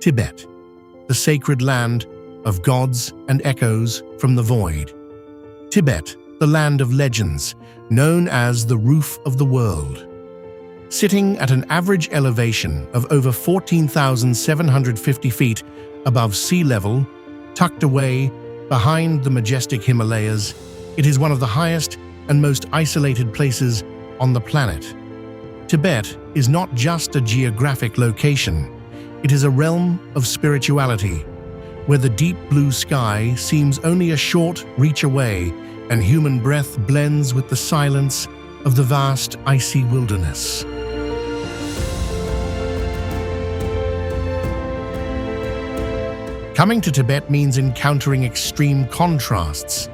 Tibet, the sacred land of gods and echoes from the void. Tibet, the land of legends, known as the roof of the world. Sitting at an average elevation of over 14,750 feet above sea level, tucked away behind the majestic Himalayas, it is one of the highest and most isolated places on the planet. Tibet is not just a geographic location, it is a realm of spirituality, where the deep blue sky seems only a short reach away and human breath blends with the silence of the vast icy wilderness. Coming to Tibet means encountering extreme contrasts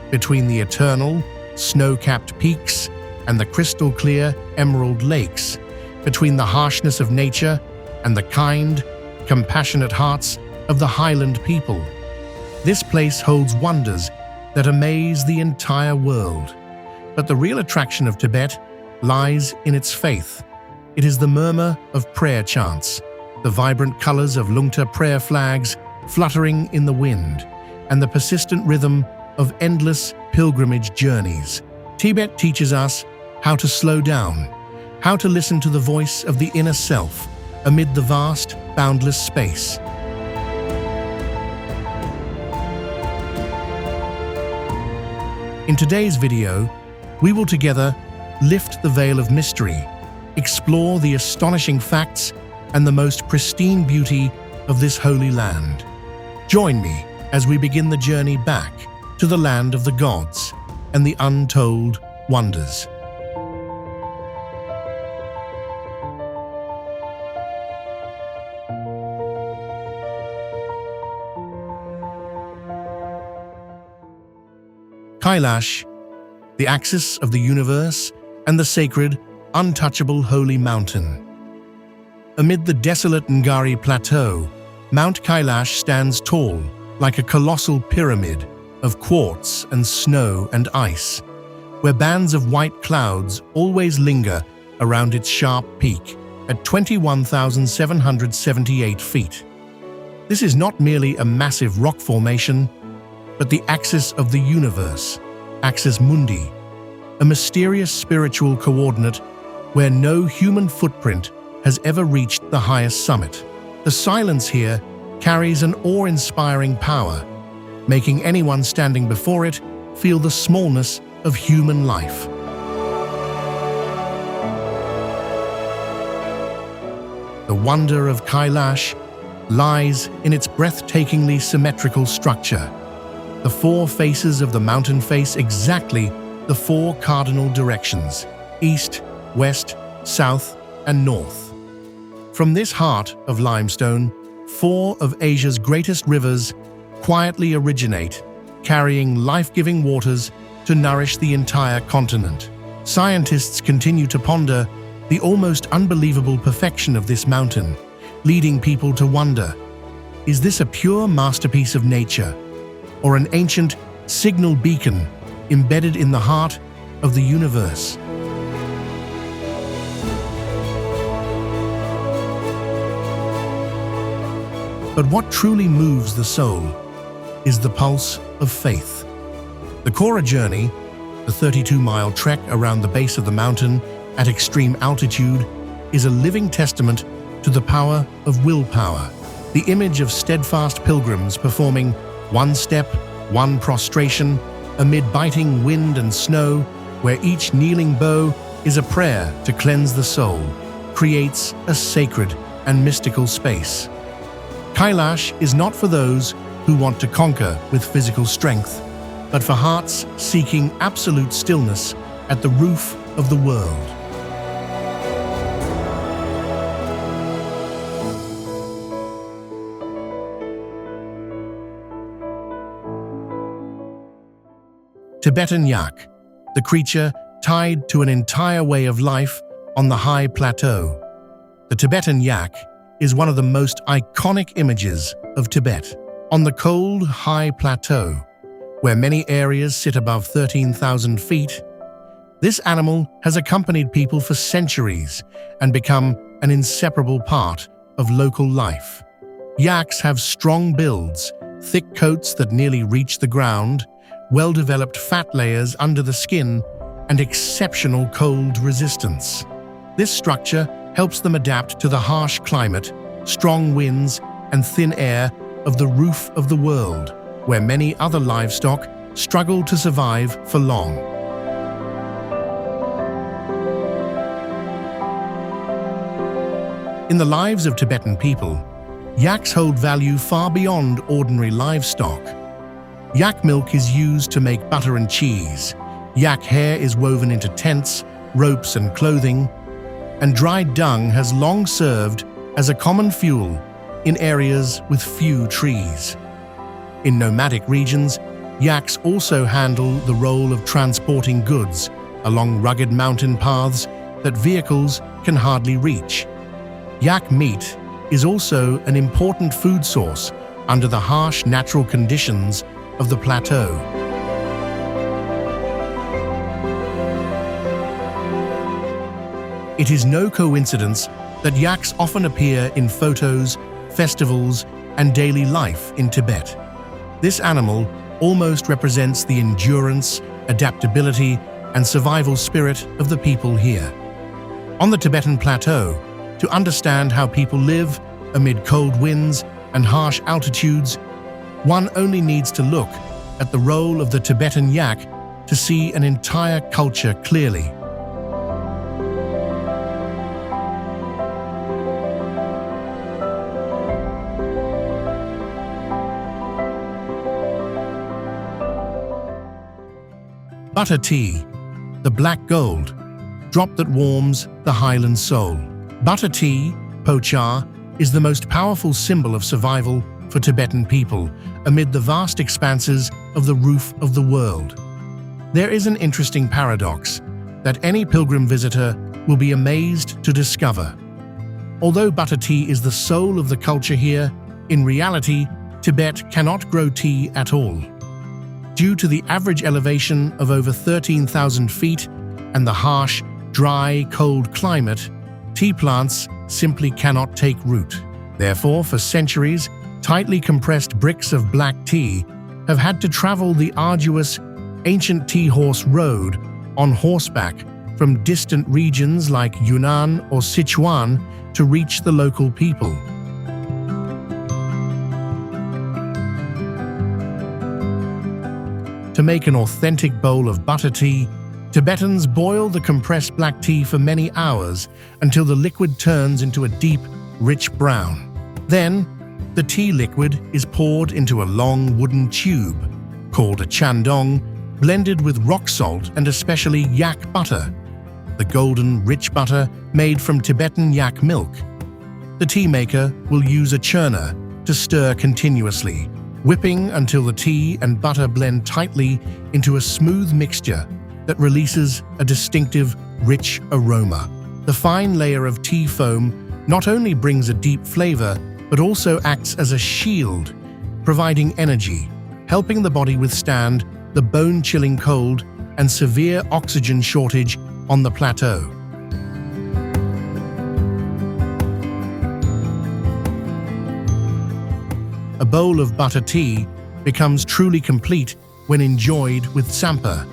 between the eternal, snow-capped peaks and the crystal-clear emerald lakes, between the harshness of nature and the kind, compassionate hearts of the Highland people. This place holds wonders that amaze the entire world. But the real attraction of Tibet lies in its faith. It is the murmur of prayer chants, the vibrant colors of Lungta prayer flags fluttering in the wind, and the persistent rhythm of endless pilgrimage journeys. Tibet teaches us how to slow down, how to listen to the voice of the inner self amid the vast, boundless space. In today's video, we will together lift the veil of mystery, explore the astonishing facts and the most pristine beauty of this holy land. Join me as we begin the journey back to the land of the gods and the untold wonders. Kailash, the axis of the universe and the sacred, untouchable holy mountain. Amid the desolate Ngari Plateau, Mount Kailash stands tall like a colossal pyramid of quartz and snow and ice, where bands of white clouds always linger around its sharp peak at 21,778 feet. This is not merely a massive rock formation, but the axis of the universe, Axis Mundi, a mysterious spiritual coordinate where no human footprint has ever reached the highest summit. The silence here carries an awe-inspiring power, making anyone standing before it feel the smallness of human life. The wonder of Kailash lies in its breathtakingly symmetrical structure. The four faces of the mountain face exactly the four cardinal directions: east, west, south, and north. From this heart of limestone, four of Asia's greatest rivers quietly originate, carrying life-giving waters to nourish the entire continent. Scientists continue to ponder the almost unbelievable perfection of this mountain, leading people to wonder, is this a pure masterpiece of nature, or an ancient signal beacon embedded in the heart of the universe? But what truly moves the soul is the pulse of faith. The Kora journey, the 32-mile trek around the base of the mountain at extreme altitude, is a living testament to the power of willpower. The image of steadfast pilgrims performing one step, one prostration, amid biting wind and snow, where each kneeling bow is a prayer to cleanse the soul, creates a sacred and mystical space. Kailash is not for those who want to conquer with physical strength, but for hearts seeking absolute stillness at the roof of the world. Tibetan yak, the creature tied to an entire way of life on the high plateau. The Tibetan yak is one of the most iconic images of Tibet. On the cold, high plateau, where many areas sit above 13,000 feet, this animal has accompanied people for centuries and become an inseparable part of local life. Yaks have strong builds, thick coats that nearly reach the ground, well-developed fat layers under the skin, and exceptional cold resistance. This structure helps them adapt to the harsh climate, strong winds, and thin air of the roof of the world, where many other livestock struggle to survive for long. In the lives of Tibetan people, yaks hold value far beyond ordinary livestock. Yak milk is used to make butter and cheese. Yak hair is woven into tents, ropes, and clothing, and dried dung has long served as a common fuel in areas with few trees. In nomadic regions, yaks also handle the role of transporting goods along rugged mountain paths that vehicles can hardly reach. Yak meat is also an important food source under the harsh natural conditions of the plateau. It is no coincidence that yaks often appear in photos, festivals, and daily life in Tibet. This animal almost represents the endurance, adaptability, and survival spirit of the people here. On the Tibetan plateau, to understand how people live amid cold winds and harsh altitudes, one only needs to look at the role of the Tibetan yak to see an entire culture clearly. Butter tea, the black gold, drop that warms the Highland soul. Butter tea, pocha, is the most powerful symbol of survival for Tibetan people amid the vast expanses of the roof of the world. There is an interesting paradox that any pilgrim visitor will be amazed to discover. Although butter tea is the soul of the culture here, in reality, Tibet cannot grow tea at all. Due to the average elevation of over 13,000 feet and the harsh, dry, cold climate, tea plants simply cannot take root. Therefore, for centuries, tightly compressed bricks of black tea have had to travel the arduous, ancient tea horse road on horseback from distant regions like Yunnan or Sichuan to reach the local people. To make an authentic bowl of butter tea, Tibetans boil the compressed black tea for many hours until the liquid turns into a deep, rich brown. Then, the tea liquid is poured into a long wooden tube, called a chandong, blended with rock salt and especially yak butter, the golden, rich butter made from Tibetan yak milk. The tea maker will use a churner to stir continuously, whipping until the tea and butter blend tightly into a smooth mixture that releases a distinctive, rich aroma. The fine layer of tea foam not only brings a deep flavor, but also acts as a shield, providing energy, helping the body withstand the bone-chilling cold and severe oxygen shortage on the plateau. A bowl of butter tea becomes truly complete when enjoyed with tsampa,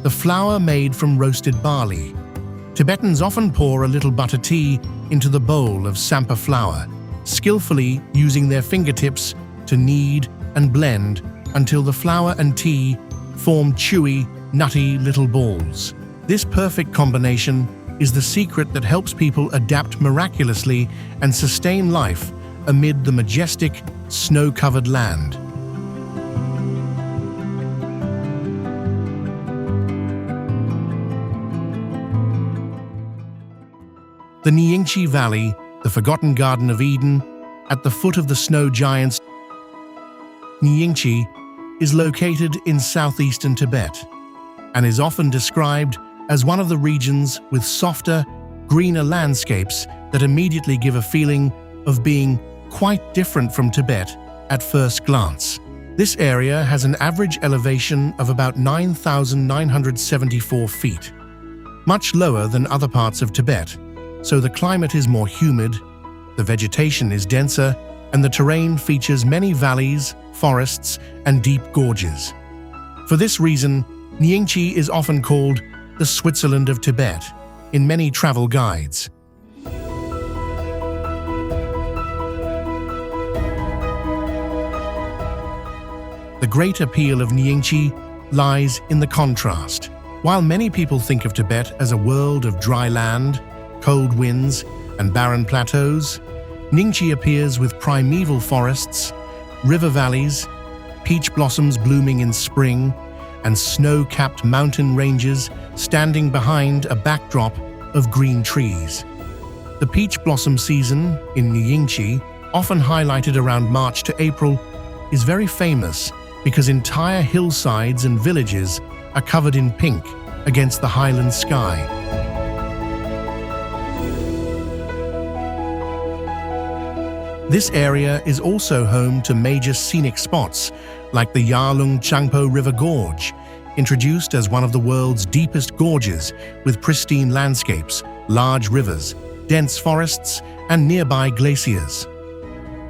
the flour made from roasted barley. Tibetans often pour a little butter tea into the bowl of tsampa flour, skillfully using their fingertips to knead and blend until the flour and tea form chewy, nutty little balls. This perfect combination is the secret that helps people adapt miraculously and sustain life amid the majestic, snow-covered land. The Nyingchi Valley, the forgotten Garden of Eden, at the foot of the snow giants, Nyingchi is located in southeastern Tibet and is often described as one of the regions with softer, greener landscapes that immediately give a feeling of being quite different from Tibet at first glance. This area has an average elevation of about 9,974 feet, much lower than other parts of Tibet, so the climate is more humid, the vegetation is denser, and the terrain features many valleys, forests, and deep gorges. For this reason, Nyingchi is often called the Switzerland of Tibet in many travel guides. The great appeal of Nyingchi lies in the contrast. While many people think of Tibet as a world of dry land, cold winds, and barren plateaus, Nyingchi appears with primeval forests, river valleys, peach blossoms blooming in spring, and snow-capped mountain ranges standing behind a backdrop of green trees. The peach blossom season in Nyingchi, often highlighted around March to April, is very famous because entire hillsides and villages are covered in pink against the highland sky. This area is also home to major scenic spots like the Yarlung River Gorge, introduced as one of the world's deepest gorges with pristine landscapes, large rivers, dense forests, and nearby glaciers.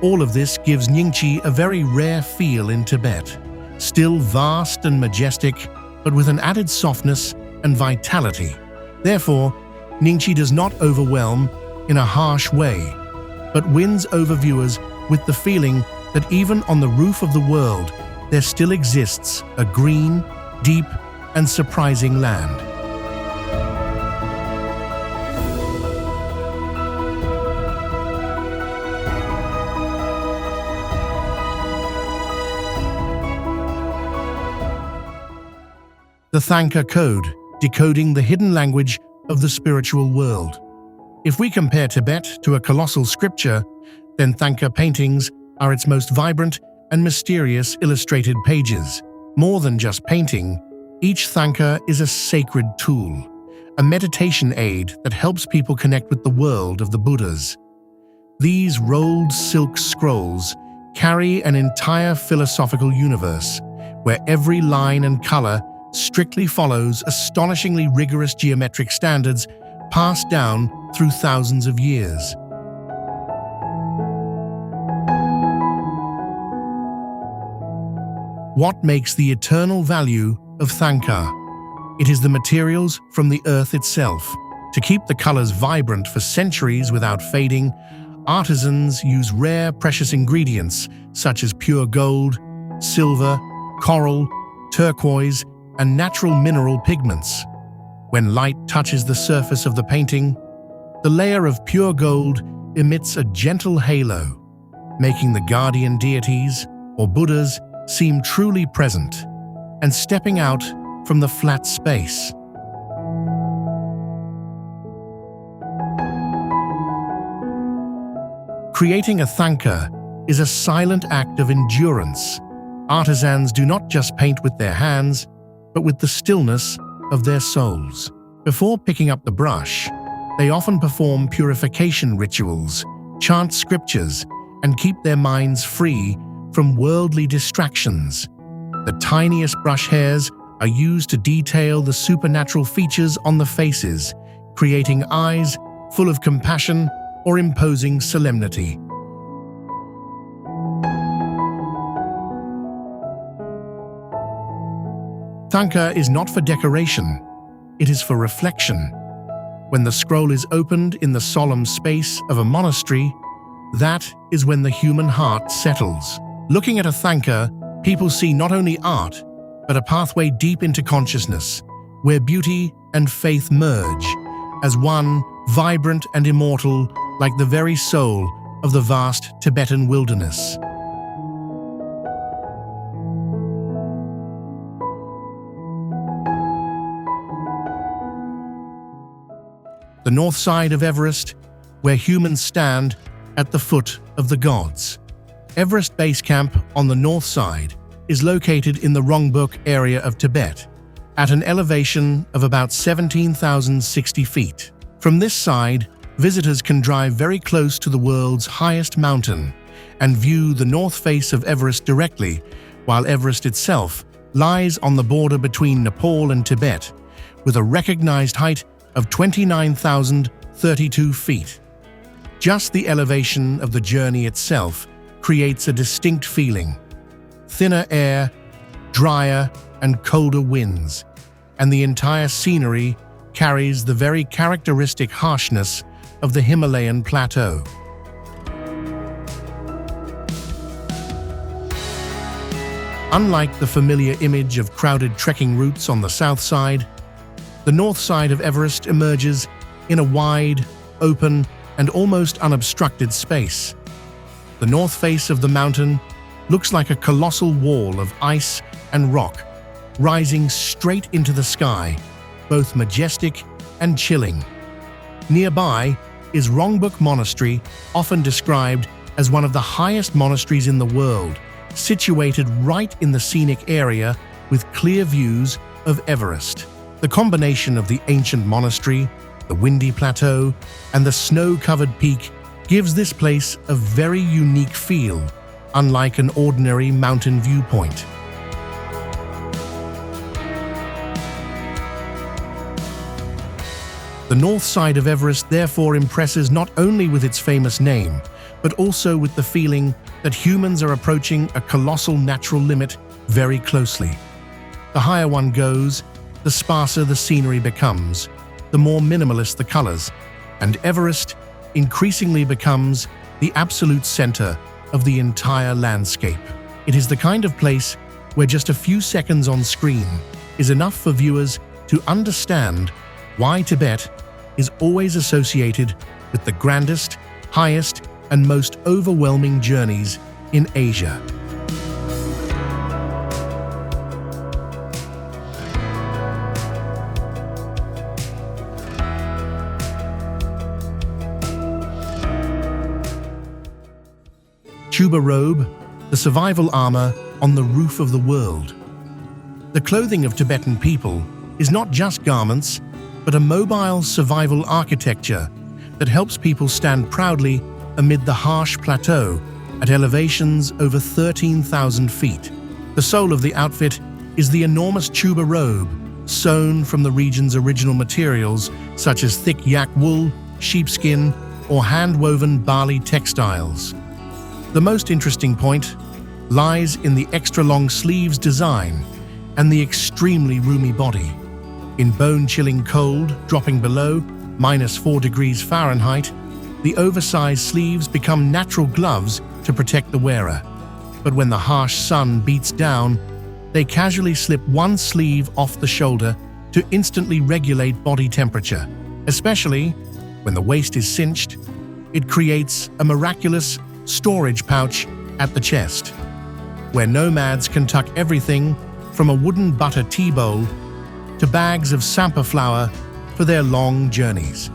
All of this gives Nyingchi a very rare feel in Tibet, still vast and majestic, but with an added softness and vitality. Therefore, Nyingchi does not overwhelm in a harsh way, but wins over viewers with the feeling that even on the roof of the world, there still exists a green, deep, and surprising land. The Thangka Code, decoding the hidden language of the spiritual world. If we compare Tibet to a colossal scripture, then Thangka paintings are its most vibrant and mysterious illustrated pages. More than just painting, each Thangka is a sacred tool, a meditation aid that helps people connect with the world of the Buddhas. These rolled silk scrolls carry an entire philosophical universe, where every line and color strictly follows astonishingly rigorous geometric standards passed down through thousands of years. What makes the eternal value of Thangka? It is the materials from the earth itself. To keep the colors vibrant for centuries without fading, artisans use rare, precious ingredients such as pure gold, silver, coral, turquoise, and natural mineral pigments. When light touches the surface of the painting, the layer of pure gold emits a gentle halo, making the guardian deities, or Buddhas, seem truly present and stepping out from the flat space. Creating a Thangka is a silent act of endurance. Artisans do not just paint with their hands, but with the stillness of their souls. Before picking up the brush, they often perform purification rituals, chant scriptures, and keep their minds free from worldly distractions. The tiniest brush hairs are used to detail the supernatural features on the faces, creating eyes full of compassion or imposing solemnity. Thangka is not for decoration, it is for reflection. When the scroll is opened in the solemn space of a monastery, that is when the human heart settles. Looking at a Thangka, people see not only art, but a pathway deep into consciousness, where beauty and faith merge as one, vibrant and immortal, like the very soul of the vast Tibetan wilderness. The north side of Everest, where humans stand at the foot of the gods. Everest Base Camp on the north side is located in the Rongbuk area of Tibet, at an elevation of about 17,060 feet. From this side, visitors can drive very close to the world's highest mountain and view the north face of Everest directly, while Everest itself lies on the border between Nepal and Tibet, with a recognized height of 29,032 feet. Just the elevation of the journey itself creates a distinct feeling: thinner air, drier and colder winds, and the entire scenery carries the very characteristic harshness of the Himalayan plateau. Unlike the familiar image of crowded trekking routes on the south side, the north side of Everest emerges in a wide, open, and almost unobstructed space. The north face of the mountain looks like a colossal wall of ice and rock, rising straight into the sky, both majestic and chilling. Nearby is Rongbuk Monastery, often described as one of the highest monasteries in the world, situated right in the scenic area with clear views of Everest. The combination of the ancient monastery, the windy plateau, and the snow-covered peak gives this place a very unique feel, unlike an ordinary mountain viewpoint. The north side of Everest therefore impresses not only with its famous name, but also with the feeling that humans are approaching a colossal natural limit very closely. The higher one goes, the sparser the scenery becomes, the more minimalist the colors, and Everest increasingly becomes the absolute center of the entire landscape. It is the kind of place where just a few seconds on screen is enough for viewers to understand why Tibet is always associated with the grandest, highest, and most overwhelming journeys in Asia. Chuba Robe, the survival armor on the roof of the world. The clothing of Tibetan people is not just garments, but a mobile survival architecture that helps people stand proudly amid the harsh plateau at elevations over 13,000 feet. The soul of the outfit is the enormous Chuba robe, sewn from the region's original materials such as thick yak wool, sheepskin, or hand-woven barley textiles. The most interesting point lies in the extra-long sleeves design and the extremely roomy body. In bone-chilling cold, dropping below -4 degrees Fahrenheit, the oversized sleeves become natural gloves to protect the wearer. But when the harsh sun beats down, they casually slip one sleeve off the shoulder to instantly regulate body temperature. Especially when the waist is cinched, it creates a miraculous storage pouch at the chest, where nomads can tuck everything from a wooden butter tea bowl to bags of sampa flour for their long journeys.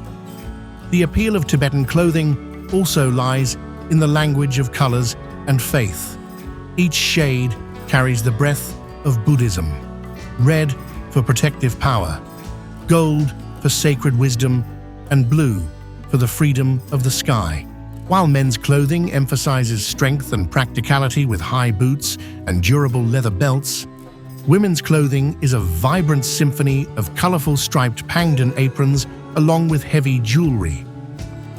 The appeal of Tibetan clothing also lies in the language of colors and faith. Each shade carries the breath of Buddhism: red for protective power, gold for sacred wisdom, and blue for the freedom of the sky. While men's clothing emphasizes strength and practicality with high boots and durable leather belts, women's clothing is a vibrant symphony of colorful striped pangdan aprons along with heavy jewelry.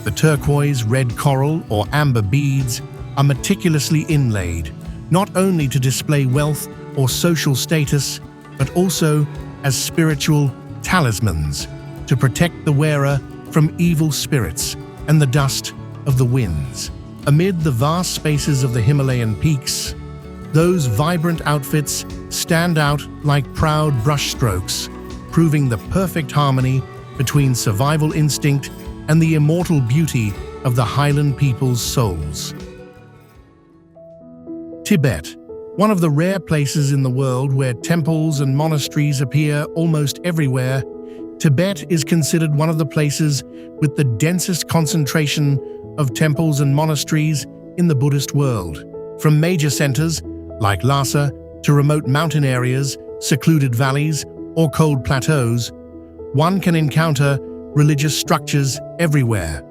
The turquoise, red coral, or amber beads are meticulously inlaid, not only to display wealth or social status, but also as spiritual talismans to protect the wearer from evil spirits and the dust of the winds. Amid the vast spaces of the Himalayan peaks, those vibrant outfits stand out like proud brushstrokes, proving the perfect harmony between survival instinct and the immortal beauty of the Highland people's souls. Tibet, one of the rare places in the world where temples and monasteries appear almost everywhere, Tibet is considered one of the places with the densest concentration of temples and monasteries in the Buddhist world. From major centers like Lhasa to remote mountain areas, secluded valleys, or cold plateaus, one can encounter religious structures everywhere,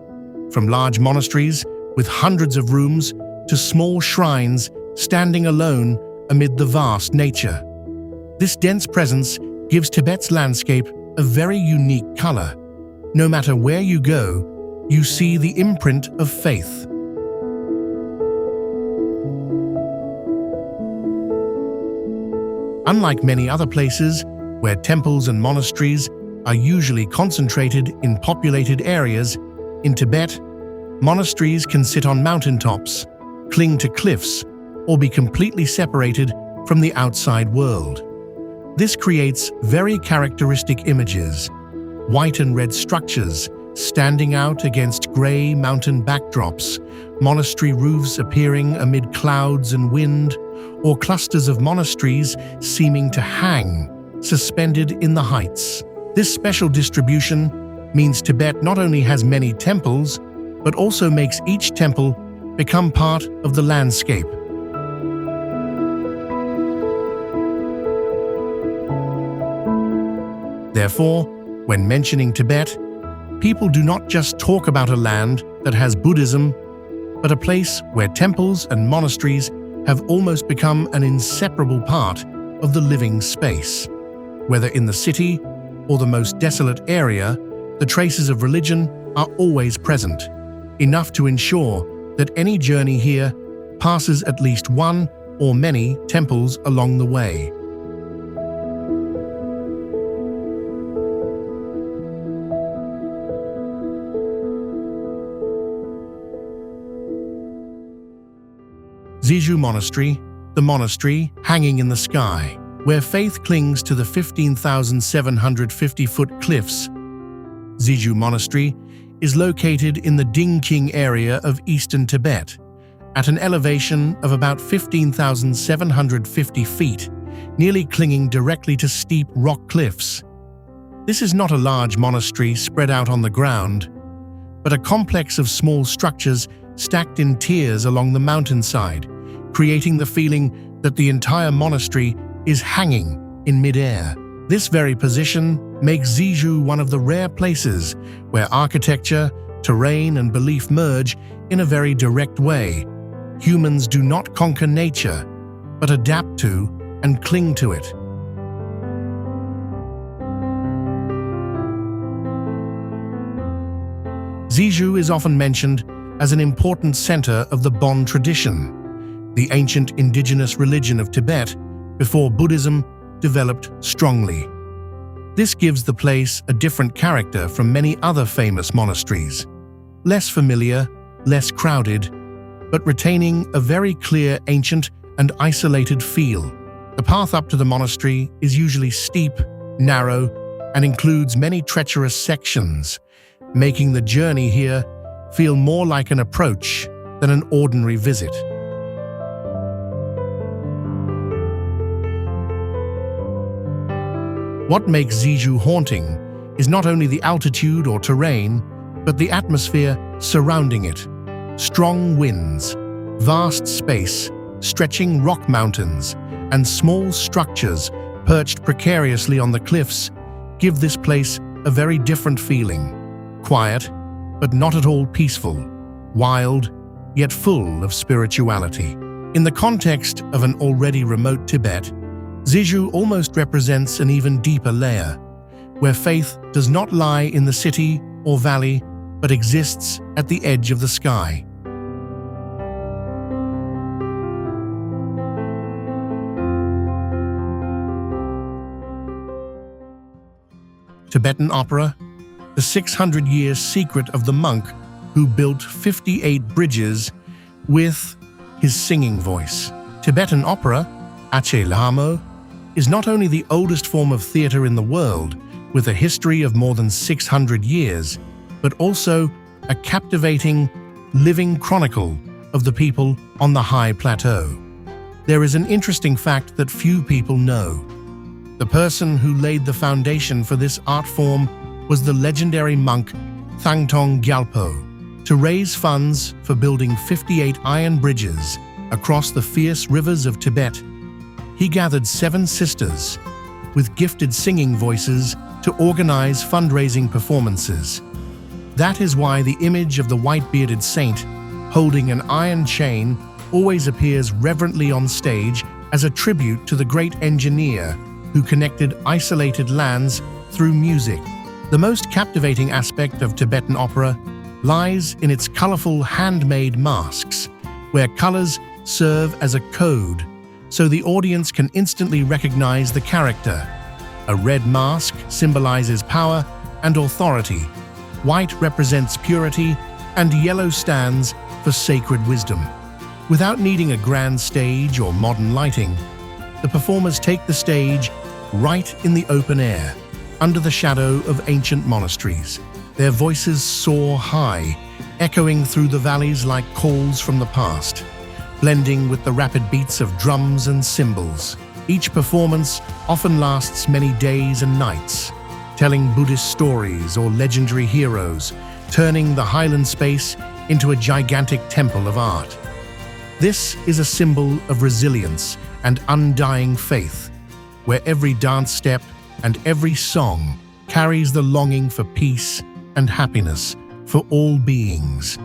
from large monasteries with hundreds of rooms to small shrines standing alone amid the vast nature. This dense presence gives Tibet's landscape a very unique color. No matter where you go, you see the imprint of faith. Unlike many other places, where temples and monasteries are usually concentrated in populated areas, in Tibet, monasteries can sit on mountaintops, cling to cliffs, or be completely separated from the outside world. This creates very characteristic images, white and red structures standing out against grey mountain backdrops, monastery roofs appearing amid clouds and wind, or clusters of monasteries seeming to hang, suspended in the heights. This special distribution means Tibet not only has many temples, but also makes each temple become part of the landscape. Therefore, when mentioning Tibet, people do not just talk about a land that has Buddhism, but a place where temples and monasteries have almost become an inseparable part of the living space. Whether in the city or the most desolate area, the traces of religion are always present, enough to ensure that any journey here passes at least one or many temples along the way. Zizhu Monastery, the monastery hanging in the sky, where faith clings to the 15,750-foot cliffs. Zizhu Monastery is located in the Dingqing area of eastern Tibet, at an elevation of about 15,750 feet, nearly clinging directly to steep rock cliffs. This is not a large monastery spread out on the ground, but a complex of small structures stacked in tiers along the mountainside, creating the feeling that the entire monastery is hanging in mid-air. This very position makes Zizhu one of the rare places where architecture, terrain, and belief merge in a very direct way. Humans do not conquer nature, but adapt to and cling to it. Zizhu is often mentioned as an important center of the Bon tradition, the ancient indigenous religion of Tibet before Buddhism developed strongly. This gives the place a different character from many other famous monasteries, less familiar, less crowded, but retaining a very clear ancient and isolated feel. The path up to the monastery is usually steep, narrow, and includes many treacherous sections, making the journey here feel more like an approach than an ordinary visit. What makes Zizhu haunting is not only the altitude or terrain, but the atmosphere surrounding it. Strong winds, vast space, stretching rock mountains, and small structures perched precariously on the cliffs give this place a very different feeling. Quiet, but not at all peaceful. Wild, yet full of spirituality. In the context of an already remote Tibet, Zizhu almost represents an even deeper layer, where faith does not lie in the city or valley, but exists at the edge of the sky. Tibetan opera, the 600-year secret of the monk who built 58 bridges with his singing voice. Tibetan opera, Ache Lhamo, is not only the oldest form of theatre in the world, with a history of more than 600 years, but also a captivating, living chronicle of the people on the high plateau. There is an interesting fact that few people know. The person who laid the foundation for this art form was the legendary monk Thangka Gyalpo. To raise funds for building 58 iron bridges across the fierce rivers of Tibet, he gathered 7 sisters with gifted singing voices to organize fundraising performances. That is why the image of the white-bearded saint holding an iron chain always appears reverently on stage as a tribute to the great engineer who connected isolated lands through music. The most captivating aspect of Tibetan opera lies in its colorful handmade masks, where colors serve as a code, so the audience can instantly recognize the character. A red mask symbolizes power and authority, white represents purity, and yellow stands for sacred wisdom. Without needing a grand stage or modern lighting, the performers take the stage right in the open air, under the shadow of ancient monasteries. Their voices soar high, echoing through the valleys like calls from the past, blending with the rapid beats of drums and cymbals. Each performance often lasts many days and nights, telling Buddhist stories or legendary heroes, turning the Highland space into a gigantic temple of art. This is a symbol of resilience and undying faith, where every dance step and every song carries the longing for peace and happiness for all beings.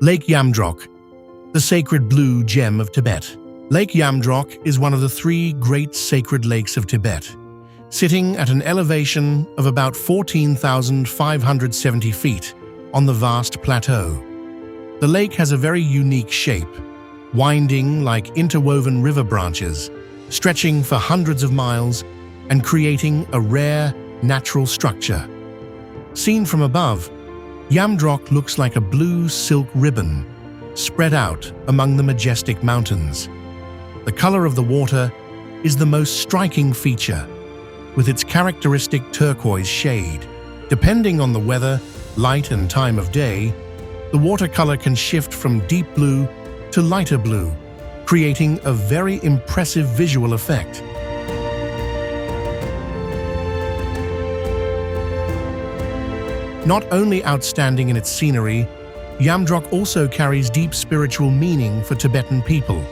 Lake Yamdrok, the sacred blue gem of Tibet. Lake Yamdrok is one of the three great sacred lakes of Tibet, sitting at an elevation of about 14,570 feet on the vast plateau. The lake has a very unique shape, winding like interwoven river branches, stretching for hundreds of miles and creating a rare, natural structure. Seen from above, Yamdrok looks like a blue silk ribbon spread out among the majestic mountains. The color of the water is the most striking feature, with its characteristic turquoise shade. Depending on the weather, light, and time of day, the water color can shift from deep blue to lighter blue, creating a very impressive visual effect. Not only outstanding in its scenery, Yamdrok also carries deep spiritual meaning for Tibetan people.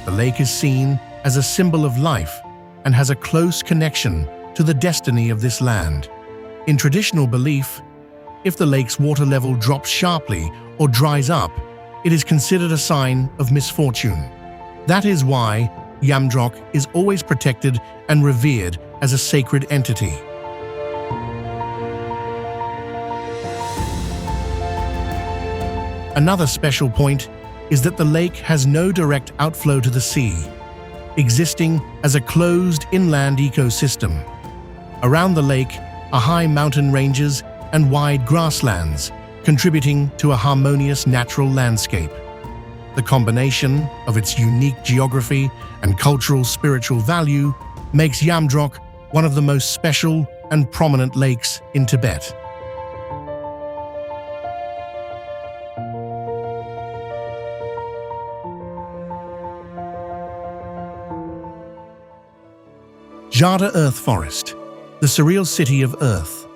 The lake is seen as a symbol of life and has a close connection to the destiny of this land. In traditional belief, if the lake's water level drops sharply or dries up, it is considered a sign of misfortune. That is why Yamdrok is always protected and revered as a sacred entity. Another special point is that the lake has no direct outflow to the sea, existing as a closed inland ecosystem. Around the lake are high mountain ranges and wide grasslands, contributing to a harmonious natural landscape. The combination of its unique geography and cultural spiritual value makes Yamdrok one of the most special and prominent lakes in Tibet. Zhada Earth Forest, the surreal city of Earth,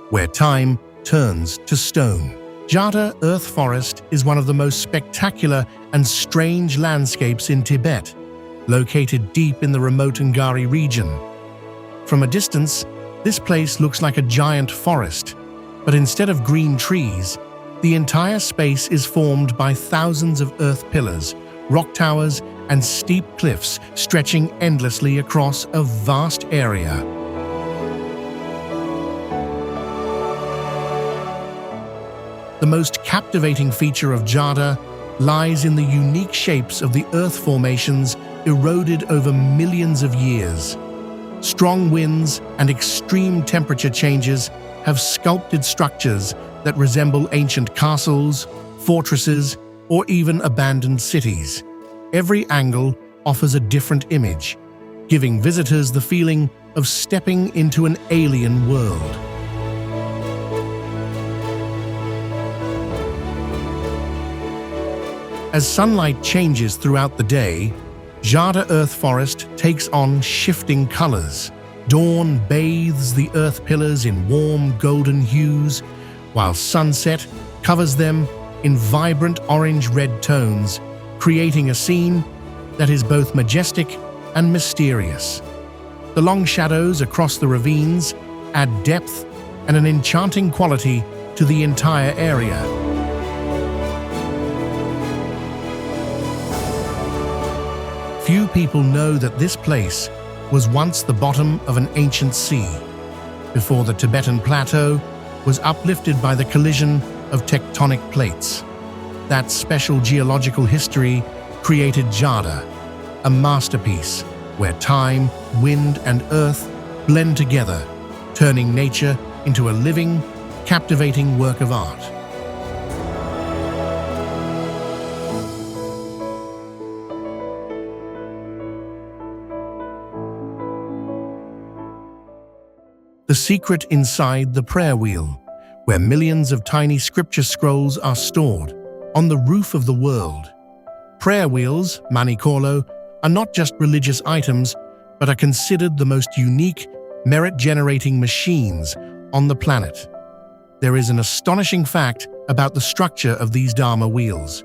where time turns to stone. Zhada Earth Forest is one of the most spectacular and strange landscapes in Tibet, located deep in the remote Ngari region. From a distance, this place looks like a giant forest, but instead of green trees, the entire space is formed by thousands of earth pillars, rock towers, and steep cliffs stretching endlessly across a vast area. The most captivating feature of Zhada lies in the unique shapes of the earth formations eroded over millions of years. Strong winds and extreme temperature changes have sculpted structures that resemble ancient castles, fortresses, or even abandoned cities. Every angle offers a different image, giving visitors the feeling of stepping into an alien world. As sunlight changes throughout the day, Zhada Earth Forest takes on shifting colors. Dawn bathes the earth pillars in warm golden hues, while sunset covers them in vibrant orange-red tones, creating a scene that is both majestic and mysterious. The long shadows across the ravines add depth and an enchanting quality to the entire area. Few people know that this place was once the bottom of an ancient sea, before the Tibetan plateau was uplifted by the collision of tectonic plates. That special geological history created Zhada, a masterpiece where time, wind, and earth blend together, turning nature into a living, captivating work of art. The secret inside the prayer wheel, where millions of tiny scripture scrolls are stored. On the roof of the world, prayer wheels, manikolo, are not just religious items, but are considered the most unique, merit-generating machines on the planet. There is an astonishing fact about the structure of these Dharma wheels.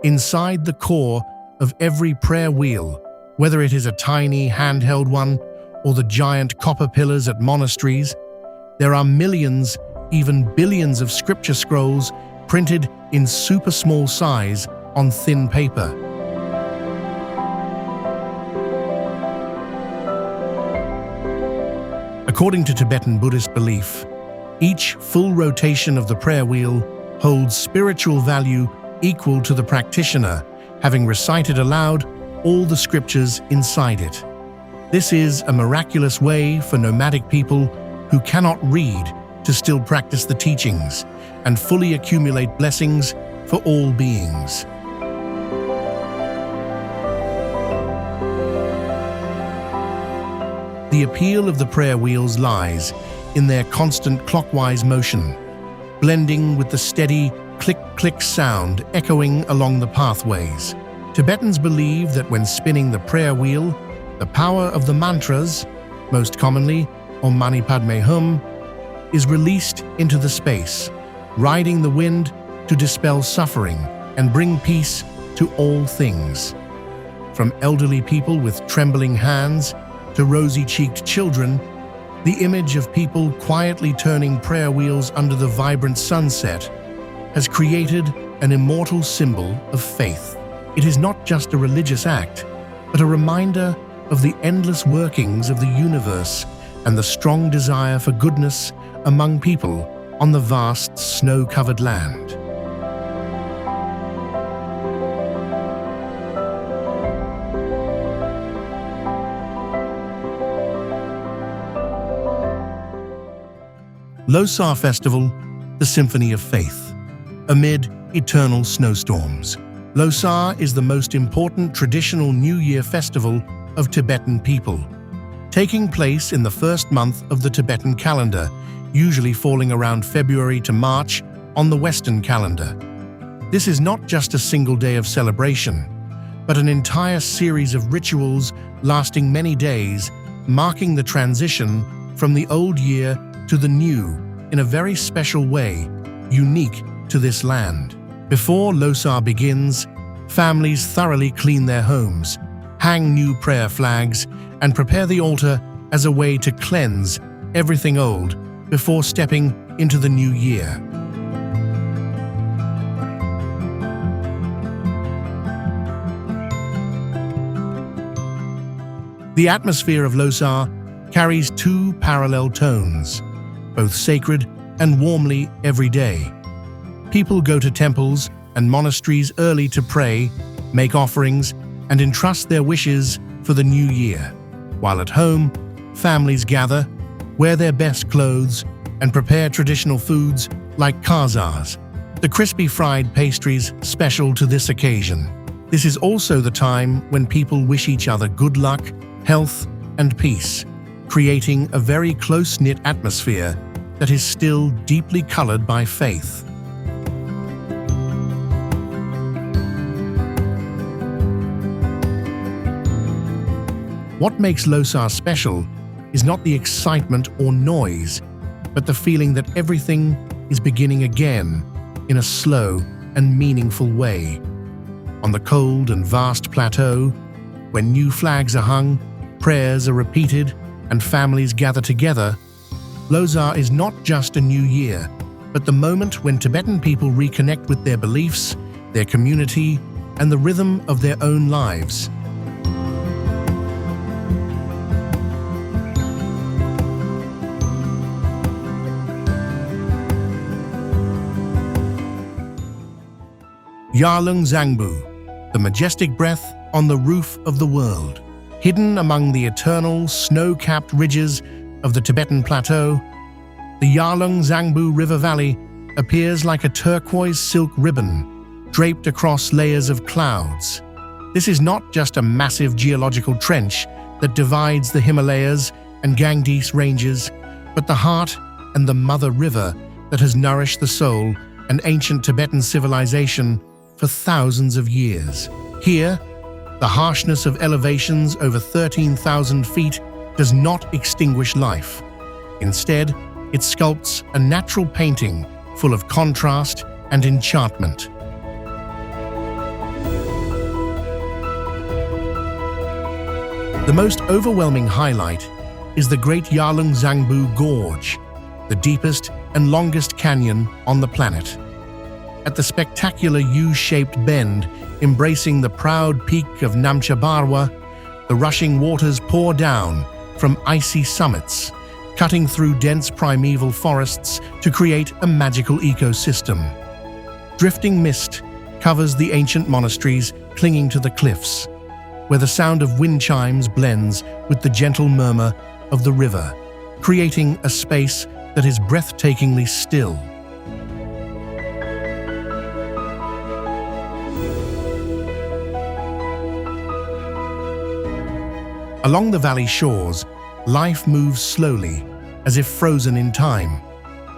Inside the core of every prayer wheel, whether it is a tiny handheld one or the giant copper pillars at monasteries, there are millions, even billions of scripture scrolls printed in super small size on thin paper. According to Tibetan Buddhist belief, each full rotation of the prayer wheel holds spiritual value equal to the practitioner having recited aloud all the scriptures inside it. This is a miraculous way for nomadic people who cannot read to still practice the teachings and fully accumulate blessings for all beings. The appeal of the prayer wheels lies in their constant clockwise motion, blending with the steady click-click sound echoing along the pathways. Tibetans believe that when spinning the prayer wheel, the power of the mantras, most commonly Om Mani Padme Hum, is released into the space, riding the wind to dispel suffering and bring peace to all things. From elderly people with trembling hands to rosy-cheeked children, the image of people quietly turning prayer wheels under the vibrant sunset has created an immortal symbol of faith. It is not just a religious act, but a reminder of the endless workings of the universe and the strong desire for goodness among people on the vast snow-covered land. Losar Festival, the Symphony of Faith. Amid eternal snowstorms, Losar is the most important traditional New Year festival of Tibetan people, taking place in the first month of the Tibetan calendar, usually falling around February to March on the Western calendar. This is not just a single day of celebration, but an entire series of rituals lasting many days, marking the transition from the old year to the new in a very special way, unique to this land. Before Losar begins, families thoroughly clean their homes, hang new prayer flags, and prepare the altar as a way to cleanse everything old before stepping into the new year. The atmosphere of Losar carries two parallel tones, both sacred and warmly every day. People go to temples and monasteries early to pray, make offerings, and entrust their wishes for the new year. While at home, families gather, wear their best clothes, and prepare traditional foods like kazas, the crispy fried pastries special to this occasion. This is also the time when people wish each other good luck, health, and peace, creating a very close-knit atmosphere that is still deeply colored by faith. What makes Losar special is not the excitement or noise, but the feeling that everything is beginning again in a slow and meaningful way. On the cold and vast plateau, when new flags are hung, prayers are repeated, and families gather together, Losar is not just a new year, but the moment when Tibetan people reconnect with their beliefs, their community, and the rhythm of their own lives. Yarlung Zangbu, the majestic breath on the roof of the world. Hidden among the eternal, snow-capped ridges of the Tibetan Plateau, the Yarlung Zangbu River Valley appears like a turquoise silk ribbon draped across layers of clouds. This is not just a massive geological trench that divides the Himalayas and Ganges ranges, but the heart and the mother river that has nourished the soul and ancient Tibetan civilization for thousands of years. Here, the harshness of elevations over 13,000 feet does not extinguish life. Instead, it sculpts a natural painting full of contrast and enchantment. The most overwhelming highlight is the Great Yarlung Zangbu Gorge, the deepest and longest canyon on the planet. At the spectacular U-shaped bend embracing the proud peak of Namcha Barwa, the rushing waters pour down from icy summits, cutting through dense primeval forests to create a magical ecosystem. Drifting mist covers the ancient monasteries clinging to the cliffs, where the sound of wind chimes blends with the gentle murmur of the river, creating a space that is breathtakingly still. Along the valley shores, life moves slowly, as if frozen in time.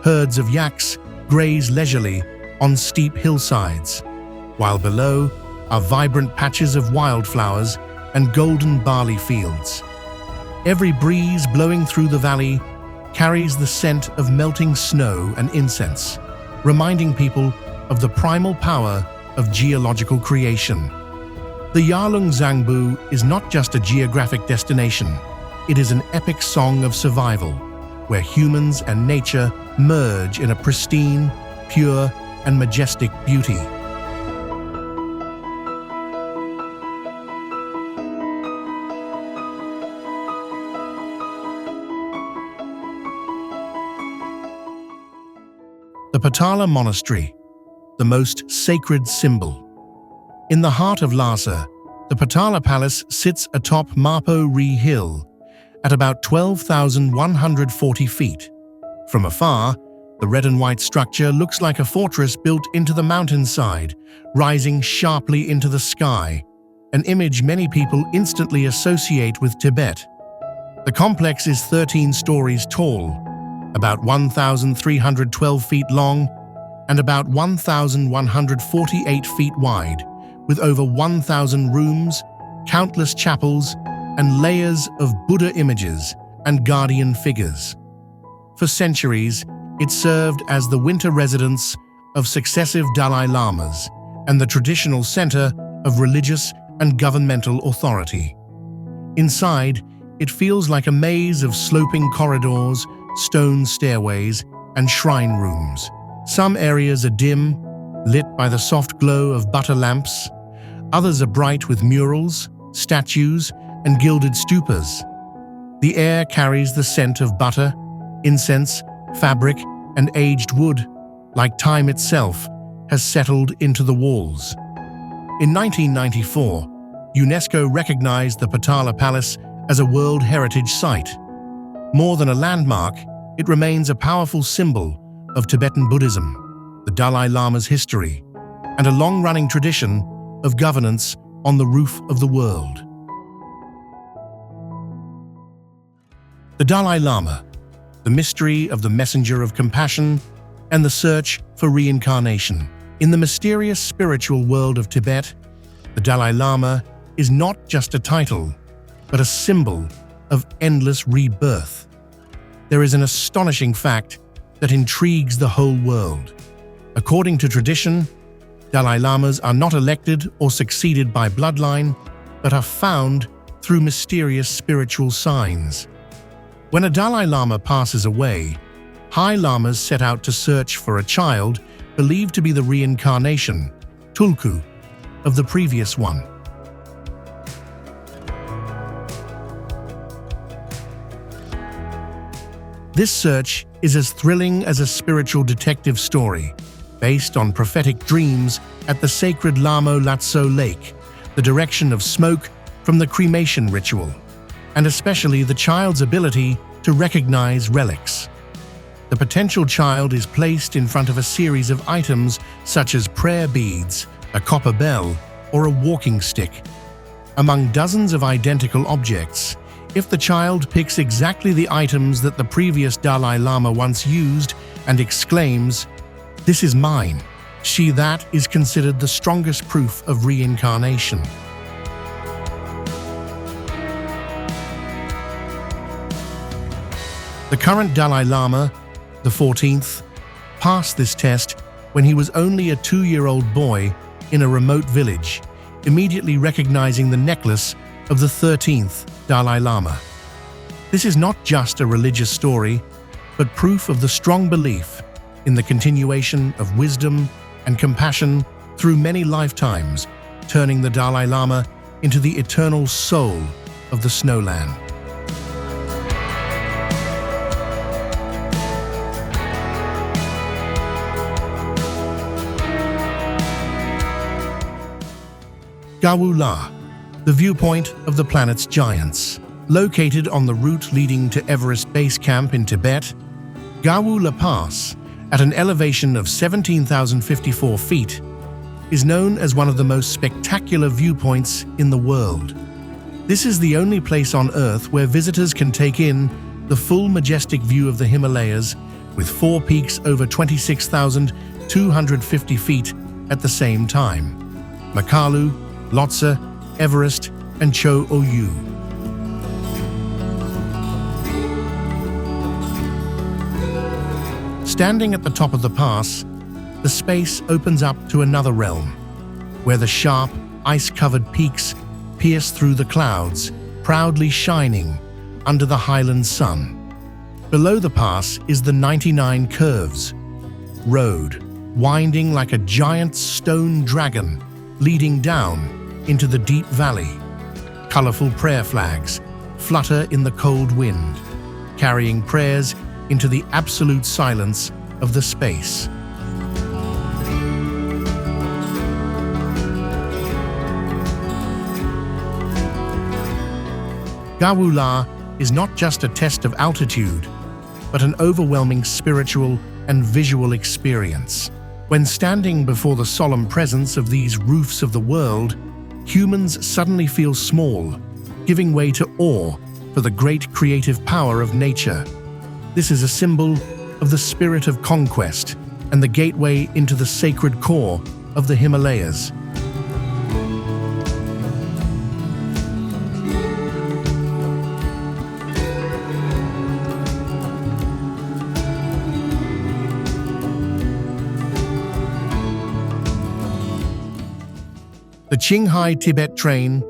Herds of yaks graze leisurely on steep hillsides, while below are vibrant patches of wildflowers and golden barley fields. Every breeze blowing through the valley carries the scent of melting snow and incense, reminding people of the primal power of geological creation. The Yarlung Zangbu is not just a geographic destination, it is an epic song of survival, where humans and nature merge in a pristine, pure, and majestic beauty. The Potala Monastery, the most sacred symbol. In the heart of Lhasa, the Potala Palace sits atop Mapo Ri Hill at about 12,140 feet. From afar, the red and white structure looks like a fortress built into the mountainside, rising sharply into the sky, an image many people instantly associate with Tibet. The complex is 13 stories tall, about 1,312 feet long, and about 1,148 feet wide, with over 1,000 rooms, countless chapels, and layers of Buddha images and guardian figures. For centuries, it served as the winter residence of successive Dalai Lamas and the traditional center of religious and governmental authority. Inside, it feels like a maze of sloping corridors, stone stairways, and shrine rooms. Some areas are dim, lit by the soft glow of butter lamps. Others are bright with murals, statues, and gilded stupas. The air carries the scent of butter, incense, fabric, and aged wood, like time itself has settled into the walls. In 1994, UNESCO recognized the Potala Palace as a World Heritage Site. More than a landmark, it remains a powerful symbol of Tibetan Buddhism, the Dalai Lama's history, and a long-running tradition of governance on the roof of the world. The Dalai Lama, the mystery of the messenger of compassion and the search for reincarnation. In the mysterious spiritual world of Tibet, the Dalai Lama is not just a title, but a symbol of endless rebirth. There is an astonishing fact that intrigues the whole world. According to tradition, Dalai Lamas are not elected or succeeded by bloodline, but are found through mysterious spiritual signs. When a Dalai Lama passes away, High Lamas set out to search for a child believed to be the reincarnation, Tulku, of the previous one. This search is as thrilling as a spiritual detective story, based on prophetic dreams at the sacred Lamo Latso Lake, the direction of smoke from the cremation ritual, and especially the child's ability to recognize relics. The potential child is placed in front of a series of items such as prayer beads, a copper bell, or a walking stick. Among dozens of identical objects, if the child picks exactly the items that the previous Dalai Lama once used and exclaims, "This is mine," that is considered the strongest proof of reincarnation. The current Dalai Lama, the 14th, passed this test when he was only a 2-year-old boy in a remote village, immediately recognizing the necklace of the 13th Dalai Lama. This is not just a religious story, but proof of the strong belief in the continuation of wisdom and compassion through many lifetimes, turning the Dalai Lama into the eternal soul of the snowland. Gawu, the viewpoint of the planet's giants. Located on the route leading to Everest Base Camp in Tibet, Gawu Pass, at an elevation of 17,054 feet, is known as one of the most spectacular viewpoints in the world. This is the only place on Earth where visitors can take in the full majestic view of the Himalayas, with 4 peaks over 26,250 feet at the same time: Makalu, Losar, Everest, and Cho-Oyu. Standing at the top of the pass, the space opens up to another realm, where the sharp, ice-covered peaks pierce through the clouds, proudly shining under the Highland sun. Below the pass is the 99 Curves road, winding like a giant stone dragon, leading down into the deep valley. Colorful prayer flags flutter in the cold wind, carrying prayers into the absolute silence of the space. Gawu is not just a test of altitude, but an overwhelming spiritual and visual experience. When standing before the solemn presence of these roofs of the world, humans suddenly feel small, giving way to awe for the great creative power of nature. This is a symbol of the spirit of conquest and the gateway into the sacred core of the Himalayas. The Qinghai Tibet train,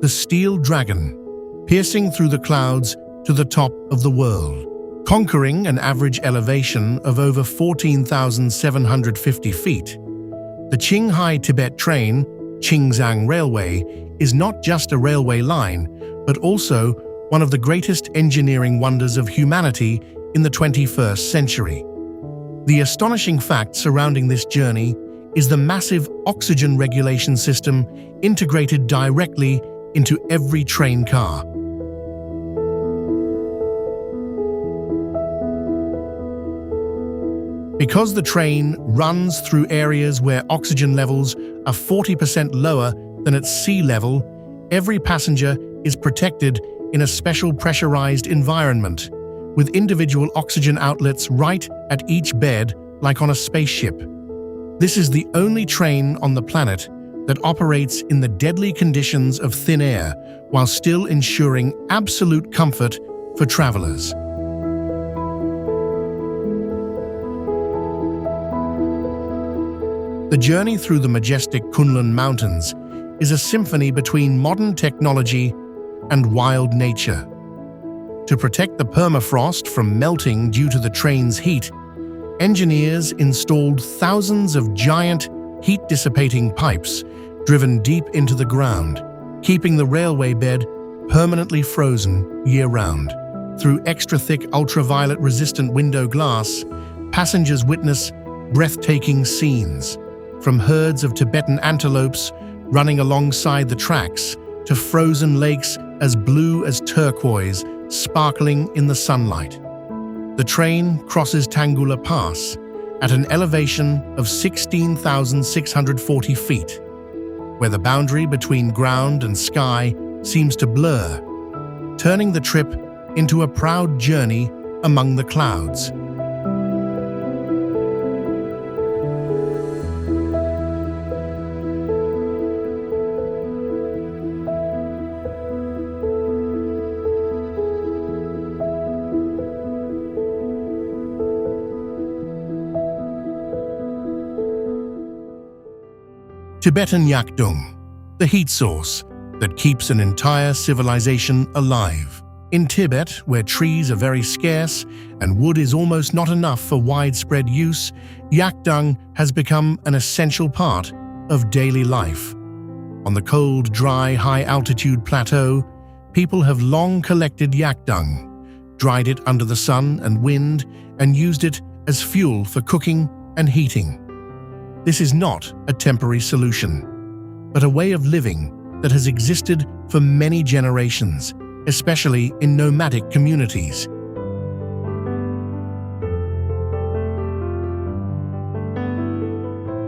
the steel dragon, piercing through the clouds to the top of the world. Conquering an average elevation of over 14,750 feet, the Qinghai Tibet train, Qingzhang Railway, is not just a railway line, but also one of the greatest engineering wonders of humanity in the 21st century. The astonishing fact surrounding this journey is the massive oxygen regulation system integrated directly into every train car. Because the train runs through areas where oxygen levels are 40% lower than at sea level, every passenger is protected in a special pressurized environment, with individual oxygen outlets right at each bed, like on a spaceship. This is the only train on the planet that operates in the deadly conditions of thin air while still ensuring absolute comfort for travelers. The journey through the majestic Kunlun Mountains is a symphony between modern technology and wild nature. To protect the permafrost from melting due to the train's heat, engineers installed thousands of giant, heat-dissipating pipes driven deep into the ground, keeping the railway bed permanently frozen year-round. Through extra-thick ultraviolet-resistant window glass, passengers witness breathtaking scenes, from herds of Tibetan antelopes running alongside the tracks to frozen lakes as blue as turquoise sparkling in the sunlight. The train crosses Thangka Pass at an elevation of 16,640 feet, where the boundary between ground and sky seems to blur, turning the trip into a proud journey among the clouds. Tibetan Yakdung, the heat source that keeps an entire civilization alive. In Tibet, where trees are very scarce and wood is almost not enough for widespread use, yakdung has become an essential part of daily life. On the cold, dry, high-altitude plateau, people have long collected yakdung, dried it under the sun and wind, and used it as fuel for cooking and heating. This is not a temporary solution, but a way of living that has existed for many generations, especially in nomadic communities.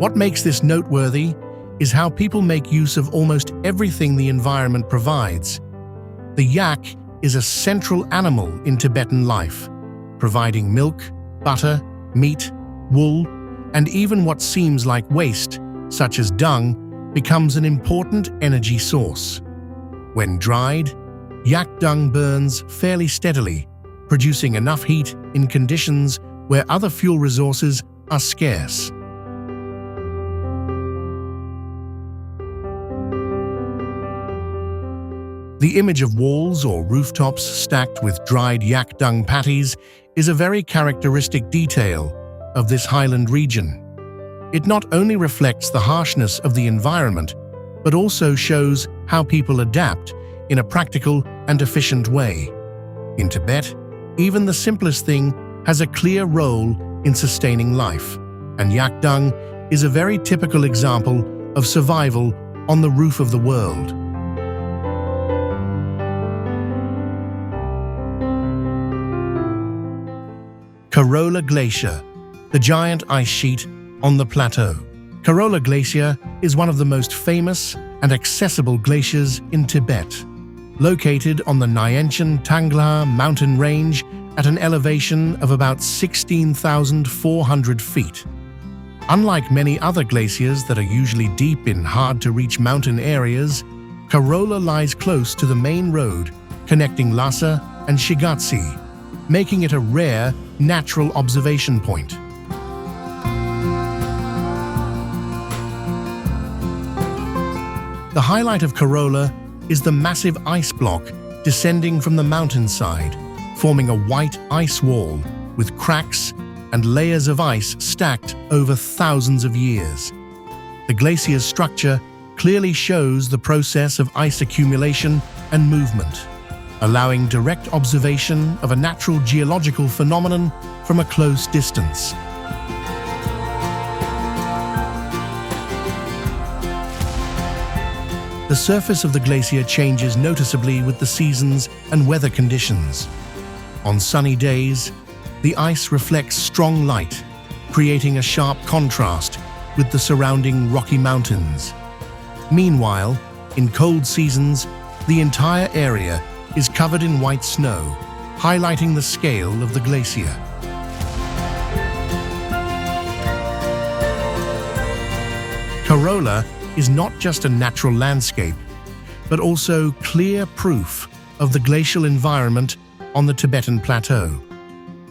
What makes this noteworthy is how people make use of almost everything the environment provides. The yak is a central animal in Tibetan life, providing milk, butter, meat, wool, and even what seems like waste, such as dung, becomes an important energy source. When dried, yak dung burns fairly steadily, producing enough heat in conditions where other fuel resources are scarce. The image of walls or rooftops stacked with dried yak dung patties is a very characteristic detail of this highland region. It not only reflects the harshness of the environment, but also shows how people adapt in a practical and efficient way. In Tibet, even the simplest thing has a clear role in sustaining life, and yak dung is a very typical example of survival on the roof of the world. Kailash Glacier, the giant ice sheet on the plateau. Kailash Glacier is one of the most famous and accessible glaciers in Tibet, located on the Nyingchi mountain range at an elevation of about 16,400 feet. Unlike many other glaciers that are usually deep in hard-to-reach mountain areas, Kailash lies close to the main road connecting Losar and Shigatse, making it a rare, natural observation point. The highlight of Kailash is the massive ice block descending from the mountainside, forming a white ice wall with cracks and layers of ice stacked over thousands of years. The glacier's structure clearly shows the process of ice accumulation and movement, allowing direct observation of a natural geological phenomenon from a close distance. The surface of the glacier changes noticeably with the seasons and weather conditions. On sunny days, the ice reflects strong light, creating a sharp contrast with the surrounding Rocky Mountains. Meanwhile, in cold seasons, the entire area is covered in white snow, highlighting the scale of the glacier. Kailash is not just a natural landscape, but also clear proof of the glacial environment on the Tibetan plateau.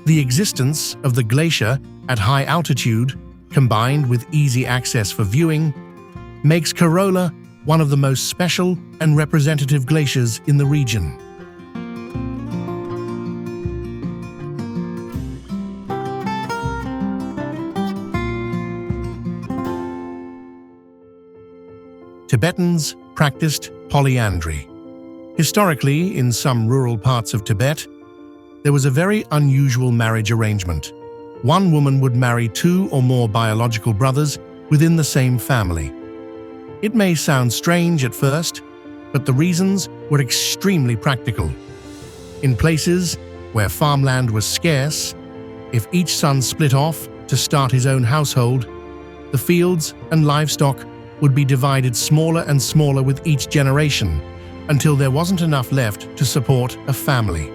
The existence of the glacier at high altitude, combined with easy access for viewing, makes Kailash one of the most special and representative glaciers in the region. Tibetans practiced polyandry. Historically, in some rural parts of Tibet, there was a very unusual marriage arrangement. One woman would marry 2 or more biological brothers within the same family. It may sound strange at first, but the reasons were extremely practical. In places where farmland was scarce, if each son split off to start his own household, the fields and livestock would be divided smaller and smaller with each generation until there wasn't enough left to support a family.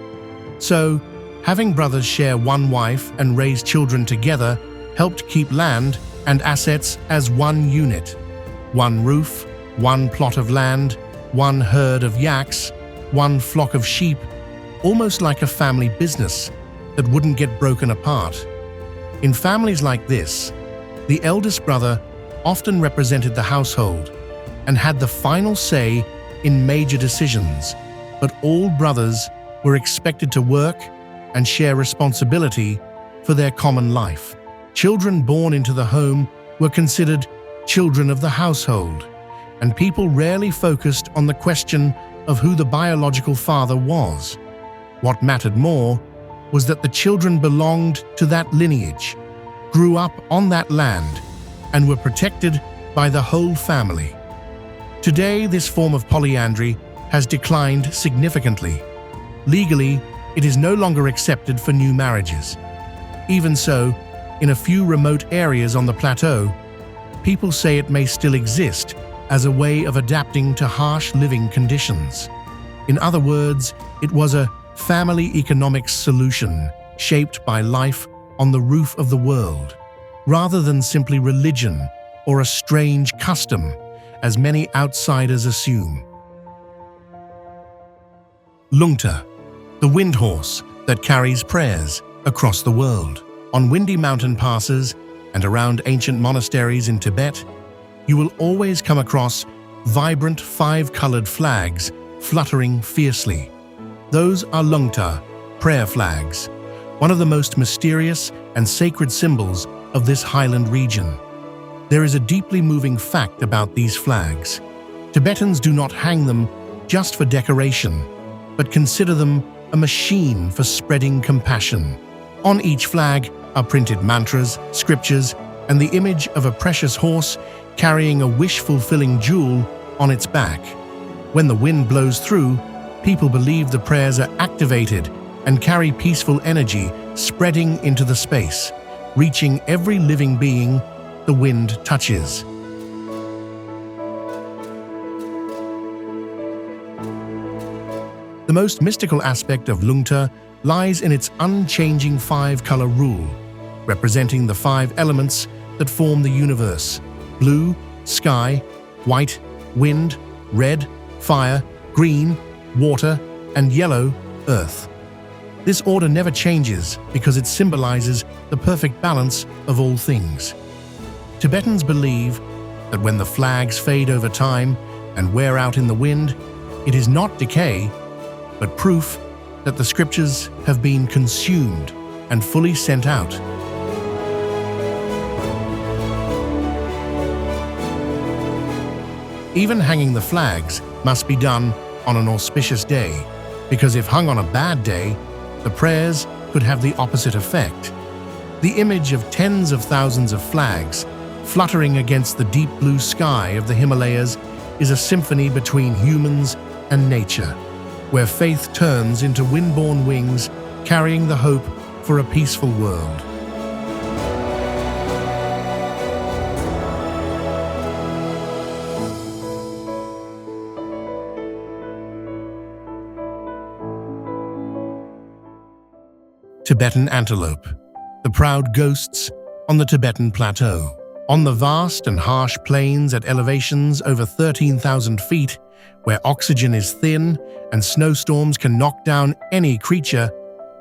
So, having brothers share one wife and raise children together helped keep land and assets as one unit. One roof, one plot of land, one herd of yaks, one flock of sheep, almost like a family business that wouldn't get broken apart. In families like this, the eldest brother often represented the household and had the final say in major decisions, but all brothers were expected to work and share responsibility for their common life. Children born into the home were considered children of the household, and people rarely focused on the question of who the biological father was. What mattered more was that the children belonged to that lineage, grew up on that land, and were protected by the whole family. Today, this form of polyandry has declined significantly. Legally, it is no longer accepted for new marriages. Even so, in a few remote areas on the plateau, people say it may still exist as a way of adapting to harsh living conditions. In other words, it was a family economics solution shaped by life on the roof of the world, rather than simply religion or a strange custom, as many outsiders assume. Lungta, the wind horse that carries prayers across the world. On windy mountain passes and around ancient monasteries in Tibet, you will always come across vibrant 5-colored flags fluttering fiercely. Those are lungta, prayer flags, one of the most mysterious and sacred symbols of this highland region. There is a deeply moving fact about these flags. Tibetans do not hang them just for decoration, but consider them a machine for spreading compassion. On each flag are printed mantras, scriptures, and the image of a precious horse carrying a wish-fulfilling jewel on its back. When the wind blows through, people believe the prayers are activated and carry peaceful energy spreading into the space, reaching every living being the wind touches. The most mystical aspect of Lungta lies in its unchanging 5-color rule, representing the 5 elements that form the universe: blue, sky; white, wind; red, fire; green, water; and yellow, earth. This order never changes because it symbolizes the perfect balance of all things. Tibetans believe that when the flags fade over time and wear out in the wind, it is not decay, but proof that the scriptures have been consumed and fully sent out. Even hanging the flags must be done on an auspicious day, because if hung on a bad day, the prayers could have the opposite effect. The image of tens of thousands of flags fluttering against the deep blue sky of the Himalayas is a symphony between humans and nature, where faith turns into wind-borne wings carrying the hope for a peaceful world. Tibetan antelope, the proud ghosts on the Tibetan plateau. On the vast and harsh plains at elevations over 13,000 feet, where oxygen is thin and snowstorms can knock down any creature,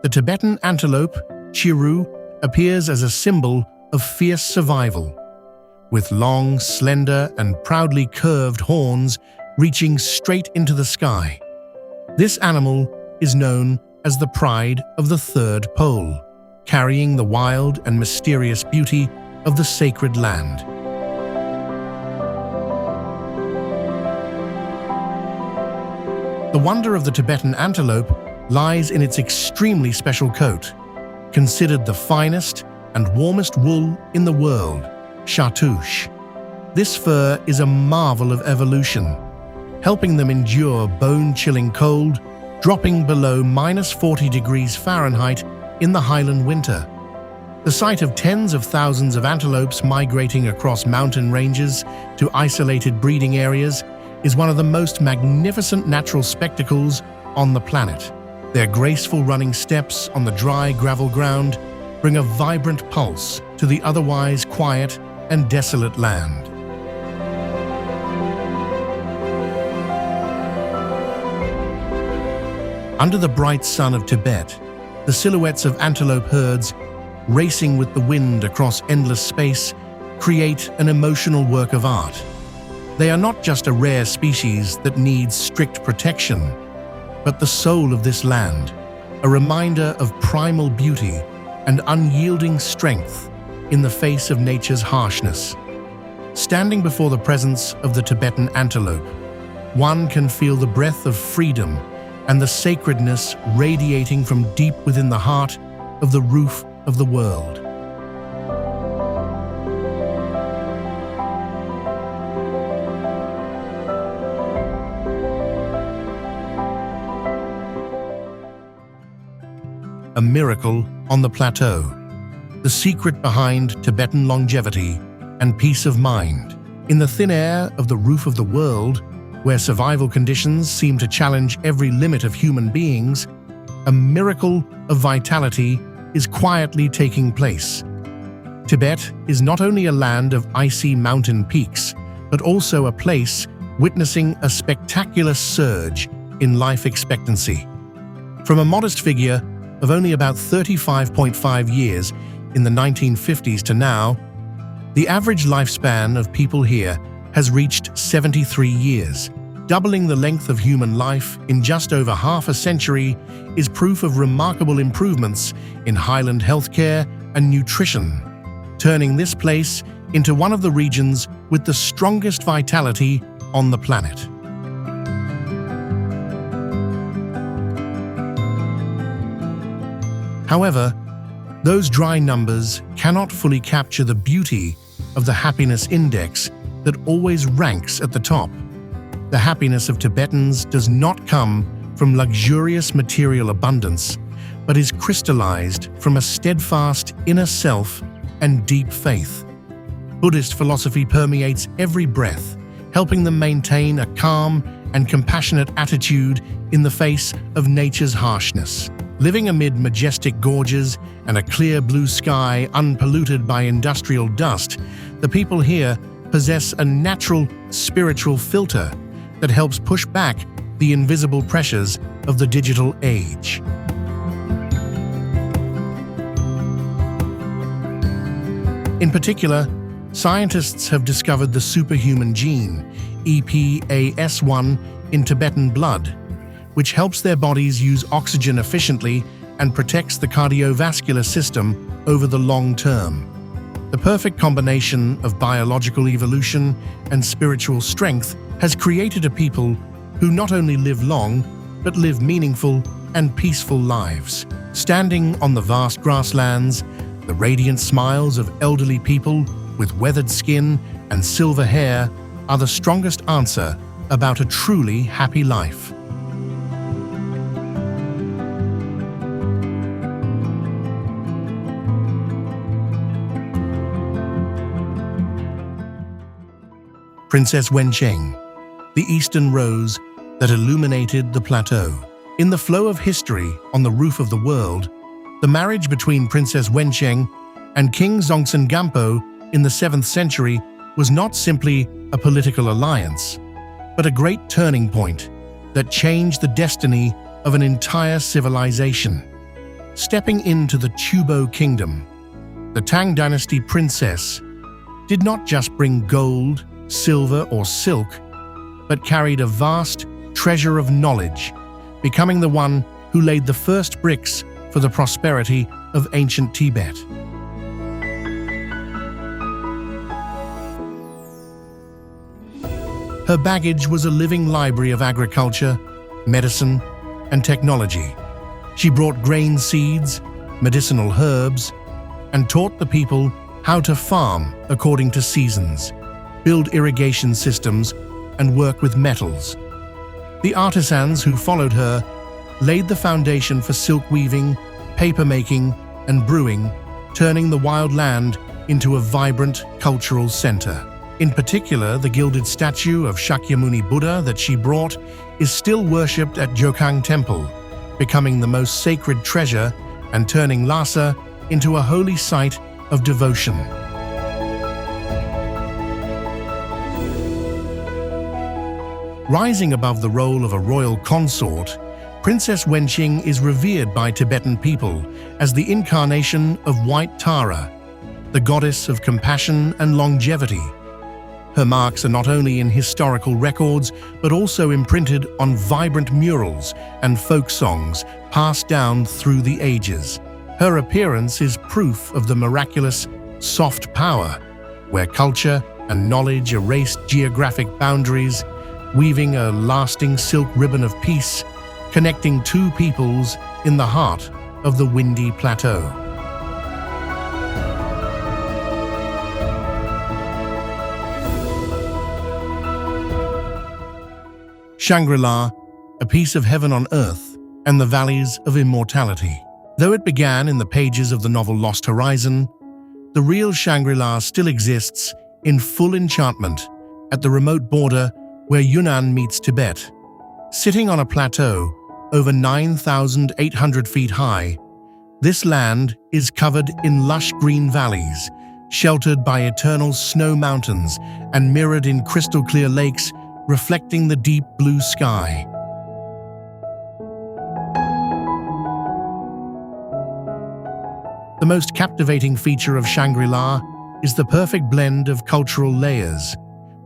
the Tibetan antelope, chiru, appears as a symbol of fierce survival, with long, slender, and proudly curved horns reaching straight into the sky. This animal is known as the pride of the third pole, carrying the wild and mysterious beauty of the sacred land. The wonder of the Tibetan antelope lies in its extremely special coat, considered the finest and warmest wool in the world, chartouche. This fur is a marvel of evolution, helping them endure bone-chilling cold, dropping below -40 degrees Fahrenheit in the Highland winter. The sight of tens of thousands of antelopes migrating across mountain ranges to isolated breeding areas is one of the most magnificent natural spectacles on the planet. Their graceful running steps on the dry gravel ground bring a vibrant pulse to the otherwise quiet and desolate land. Under the bright sun of Tibet, the silhouettes of antelope herds racing with the wind across endless space create an emotional work of art. They are not just a rare species that needs strict protection, but the soul of this land, a reminder of primal beauty and unyielding strength in the face of nature's harshness. Standing before the presence of the Tibetan antelope, one can feel the breath of freedom and the sacredness radiating from deep within the heart of the roof of the world. A miracle on the plateau, the secret behind Tibetan longevity and peace of mind. In the thin air of the roof of the world, where survival conditions seem to challenge every limit of human beings, a miracle of vitality is quietly taking place. Tibet is not only a land of icy mountain peaks, but also a place witnessing a spectacular surge in life expectancy. From a modest figure of only about 35.5 years in the 1950s to now, the average lifespan of people here has reached 73 years. Doubling the length of human life in just over half a century is proof of remarkable improvements in Highland healthcare and nutrition, turning this place into one of the regions with the strongest vitality on the planet. However, those dry numbers cannot fully capture the beauty of the happiness index that always ranks at the top. The happiness of Tibetans does not come from luxurious material abundance, but is crystallized from a steadfast inner self and deep faith. Buddhist philosophy permeates every breath, helping them maintain a calm and compassionate attitude in the face of nature's harshness. Living amid majestic gorges and a clear blue sky unpolluted by industrial dust, the people here possess a natural spiritual filter that helps push back the invisible pressures of the digital age. In particular, scientists have discovered the superhuman gene, EPAS1, in Tibetan blood, which helps their bodies use oxygen efficiently and protects the cardiovascular system over the long term. The perfect combination of biological evolution and spiritual strength has created a people who not only live long, but live meaningful and peaceful lives. Standing on the vast grasslands, the radiant smiles of elderly people with weathered skin and silver hair are the strongest answer about a truly happy life. Princess Wencheng, the eastern rose that illuminated the plateau. In the flow of history on the roof of the world, the marriage between Princess Wencheng and King Zongtsen Gampo in the 7th century was not simply a political alliance, but a great turning point that changed the destiny of an entire civilization. Stepping into the Chuba kingdom, the Tang dynasty princess did not just bring gold, silver, or silk, but carried a vast treasure of knowledge, becoming the one who laid the first bricks for the prosperity of ancient Tibet. Her baggage was a living library of agriculture, medicine, and technology. She brought grain seeds, medicinal herbs, and taught the people how to farm according to seasons, build irrigation systems, and work with metals. The artisans who followed her laid the foundation for silk weaving, paper making, and brewing, turning the wild land into a vibrant cultural center. In particular, the gilded statue of Shakyamuni Buddha that she brought is still worshipped at Jokhang Temple, becoming the most sacred treasure and turning Lhasa into a holy site of devotion. Rising above the role of a royal consort, Princess Wenqing is revered by Tibetan people as the incarnation of White Tara, the goddess of compassion and longevity. Her marks are not only in historical records, but also imprinted on vibrant murals and folk songs passed down through the ages. Her appearance is proof of the miraculous soft power, where culture and knowledge erased geographic boundaries, weaving a lasting silk ribbon of peace, connecting two peoples in the heart of the windy plateau. Shangri-La, a piece of heaven on earth, and the valleys of immortality. Though it began in the pages of the novel Lost Horizon, the real Shangri-La still exists in full enchantment at the remote border where Yunnan meets Tibet. Sitting on a plateau over 9,800 feet high, this land is covered in lush green valleys, sheltered by eternal snow mountains and mirrored in crystal-clear lakes reflecting the deep blue sky. The most captivating feature of Shangri-La is the perfect blend of cultural layers,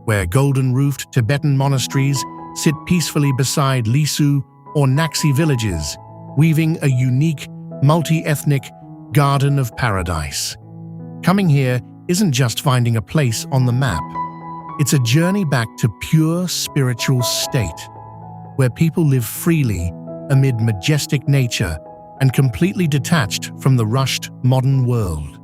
where golden-roofed Tibetan monasteries sit peacefully beside Lisu or Naxi villages, weaving a unique, multi-ethnic garden of paradise. Coming here isn't just finding a place on the map. It's a journey back to pure spiritual state, where people live freely amid majestic nature and completely detached from the rushed modern world.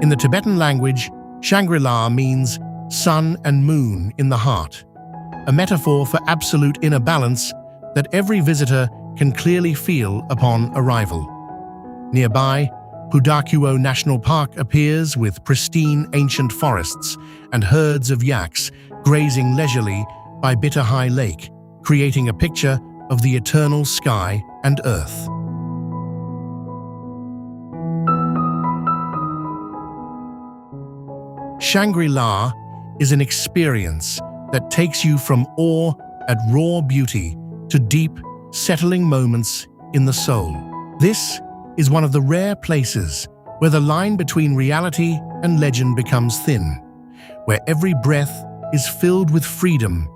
In the Tibetan language, Shangri-La means sun and moon in the heart, a metaphor for absolute inner balance that every visitor can clearly feel upon arrival. Nearby, Pudakuo National Park appears with pristine ancient forests and herds of yaks grazing leisurely by Bitterhigh Lake, creating a picture of the eternal sky and earth. Shangri-La is an experience that takes you from awe at raw beauty to deep, settling moments in the soul. This is one of the rare places where the line between reality and legend becomes thin, where every breath is filled with freedom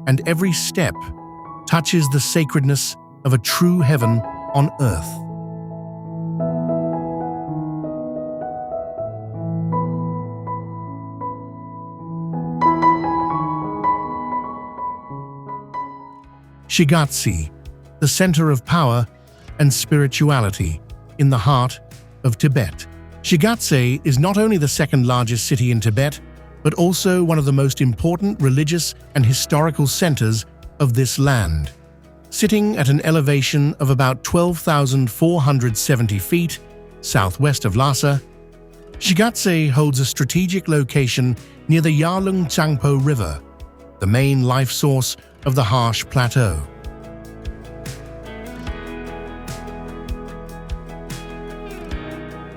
and every step touches the sacredness of a true heaven on earth. Shigatse, the center of power and spirituality in the heart of Tibet. Shigatse is not only the second largest city in Tibet, but also one of the most important religious and historical centers of this land. Sitting at an elevation of about 12,470 feet southwest of Lhasa, Shigatse holds a strategic location near the Yarlung Tsangpo River, the main life source of the harsh plateau.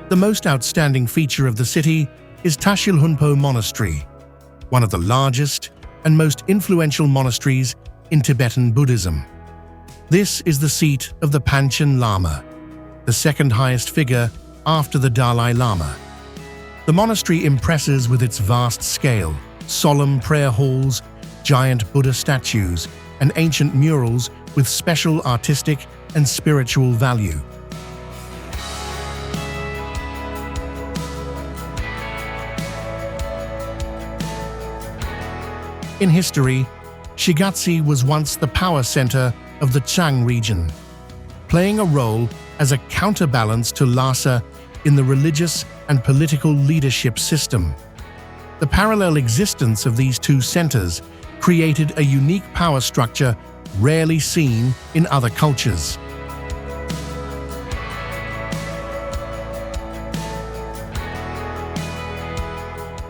The most outstanding feature of the city is Tashilhunpo Monastery, one of the largest and most influential monasteries in Tibetan Buddhism. This is the seat of the Panchen Lama, the second highest figure after the Dalai Lama. The monastery impresses with its vast scale, solemn prayer halls, giant Buddha statues, and ancient murals with special artistic and spiritual value. In history, Shigatse was once the power center of the Chang region, playing a role as a counterbalance to Lhasa in the religious and political leadership system. The parallel existence of these two centers created a unique power structure rarely seen in other cultures.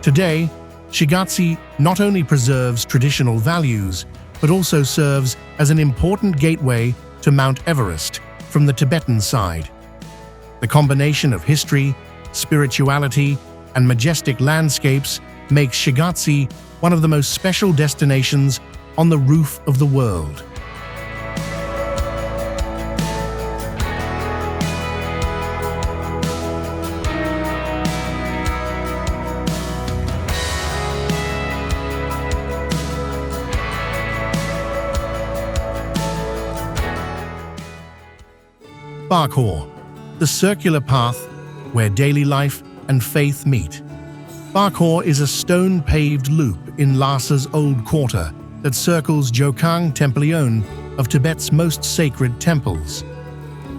Today, Shigatse not only preserves traditional values, but also serves as an important gateway to Mount Everest from the Tibetan side. The combination of history, spirituality, and majestic landscapes makes Shigatse one of the most special destinations on the roof of the world. Barkhor, the circular path where daily life and faith meet. Barkhor is a stone-paved loop in Lhasa's old quarter that circles Jokang Templion of Tibet's most sacred temples.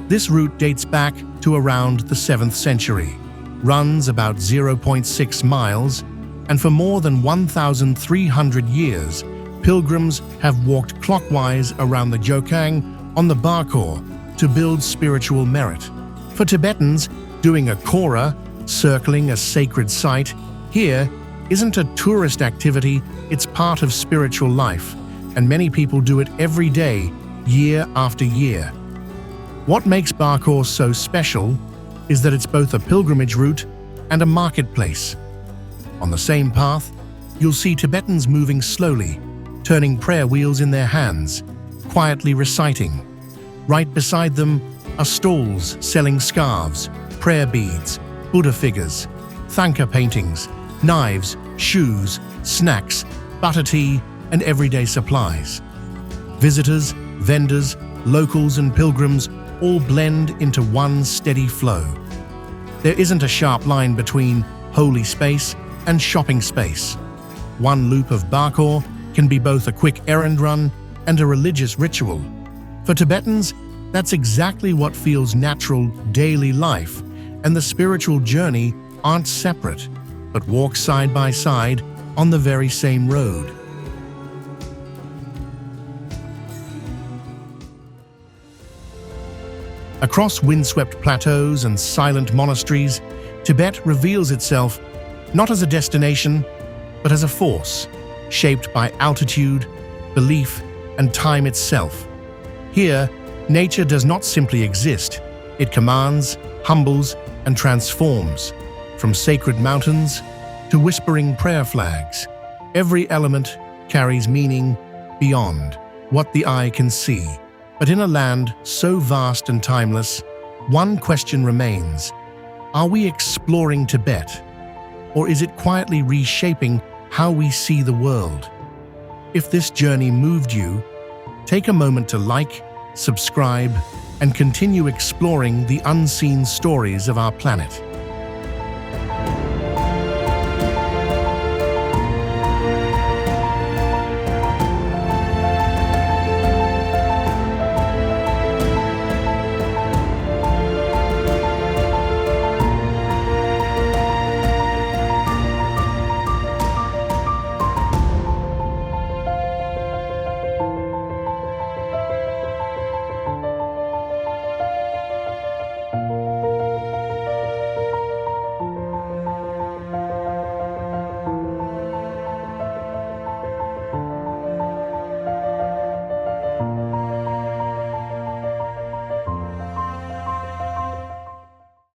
This route dates back to around the 7th century, runs about 0.6 miles, and for more than 1,300 years, pilgrims have walked clockwise around the Jokang on the Barkhor to build spiritual merit. For Tibetans, doing a Kora, circling a sacred site, here isn't a tourist activity, it's part of spiritual life, and many people do it every day, year after year. What makes Barkhor so special is that it's both a pilgrimage route and a marketplace. On the same path, you'll see Tibetans moving slowly, turning prayer wheels in their hands, quietly reciting. Right beside them are stalls selling scarves, prayer beads, Buddha figures, Thangka paintings, knives, shoes, snacks, butter tea, and everyday supplies. Visitors, vendors, locals, and pilgrims all blend into one steady flow. There isn't a sharp line between holy space and shopping space. One loop of Barkhor can be both a quick errand run and a religious ritual. For Tibetans, that's exactly what feels natural daily life, and the spiritual journey aren't separate, but walk side by side on the very same road. Across windswept plateaus and silent monasteries, Tibet reveals itself not as a destination, but as a force, shaped by altitude, belief, and time itself. Here, nature does not simply exist, it commands, humbles, and transforms. From sacred mountains to whispering prayer flags, every element carries meaning beyond what the eye can see. But in a land so vast and timeless, one question remains: are we exploring Tibet, or is it quietly reshaping how we see the world? If this journey moved you, take a moment to like, subscribe, and continue exploring the unseen stories of our planet.